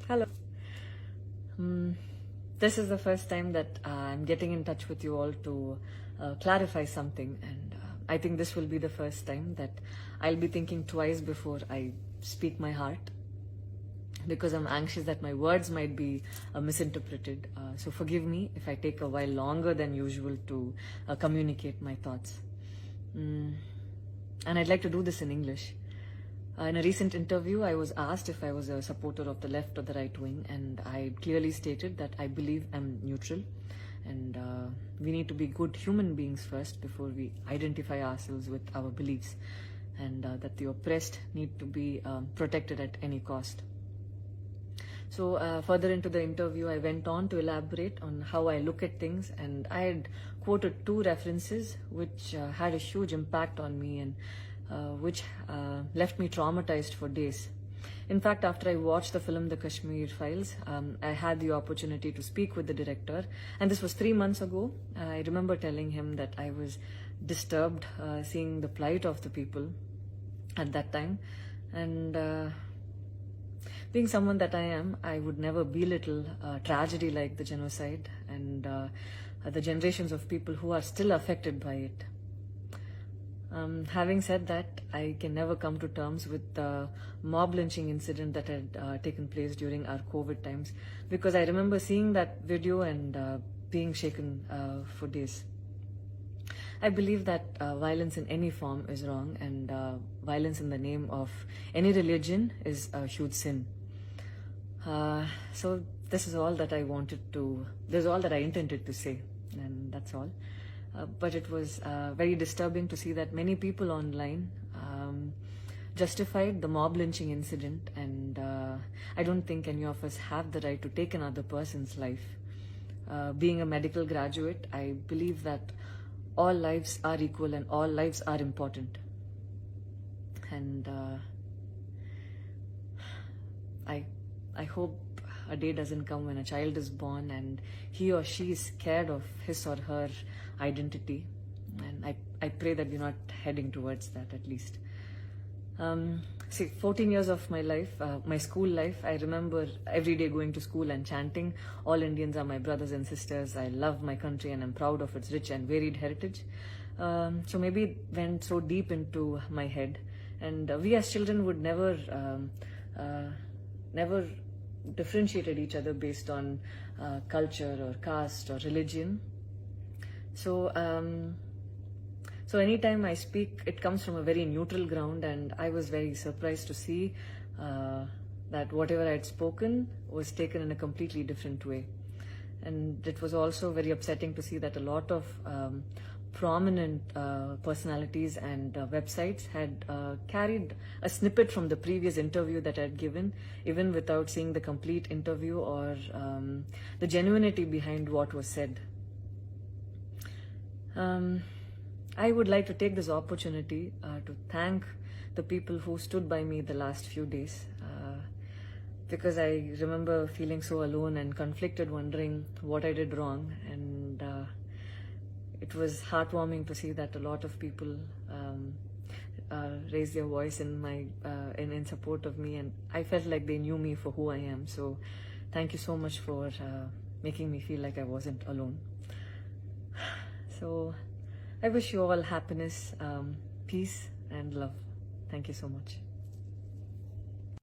Hello. Mm, this is the first time that I'm getting in touch with you all to clarify something, and I think this will be the first time that I'll be thinking twice before I speak my heart, because I'm anxious that my words might be misinterpreted. So forgive me if I take a while longer than usual to communicate my thoughts. And I'd like to do this in English. In a recent interview, I was asked if I was a supporter of the left or the right wing, and I clearly stated that I believe I'm neutral, and we need to be good human beings first before we identify ourselves with our beliefs, and that the oppressed need to be protected at any cost. So further into the interview, I went on to elaborate on how I look at things, and I had quoted two references which had a huge impact on me, and which left me traumatized for days. In fact, after I watched the film The Kashmir Files, I had the opportunity to speak with the director, and this was 3 months ago. I remember telling him that I was disturbed seeing the plight of the people at that time, and being someone that I am, I would never belittle tragedy like the genocide and the generations of people who are still affected by it. Having said that, I can never come to terms with the mob lynching incident that had taken place during our COVID times, because I remember seeing that video and being shaken for days. I believe that violence in any form is wrong, and violence in the name of any religion is a huge sin. So this is all that I intended to say, and that's all. But it was very disturbing to see that many people online justified the mob lynching incident, and I don't think any of us have the right to take another person's life. Being a medical graduate, I believe that all lives are equal and all lives are important. And I hope a day doesn't come when a child is born and he or she is scared of his or her identity, and I pray that we're not heading towards that, at least. 14 years of my life, my school life, I remember every day going to school and chanting, "All Indians are my brothers and sisters. I love my country and I'm proud of its rich and varied heritage." So maybe it went so deep into my head, and we as children would never differentiated each other based on culture or caste or religion. So anytime I speak, it comes from a very neutral ground, and I was very surprised to see that whatever I had spoken was taken in a completely different way. And it was also very upsetting to see that a lot of prominent personalities and websites had carried a snippet from the previous interview that I had given, even without seeing the complete interview or the genuinity behind what was said. I would like to take this opportunity to thank the people who stood by me the last few days, because I remember feeling so alone and conflicted, wondering what I did wrong, and it was heartwarming to see that a lot of people raised their voice in support of me, and I felt like they knew me for who I am. So thank you so much for making me feel like I wasn't alone. So I wish you all happiness, peace and love. Thank you so much.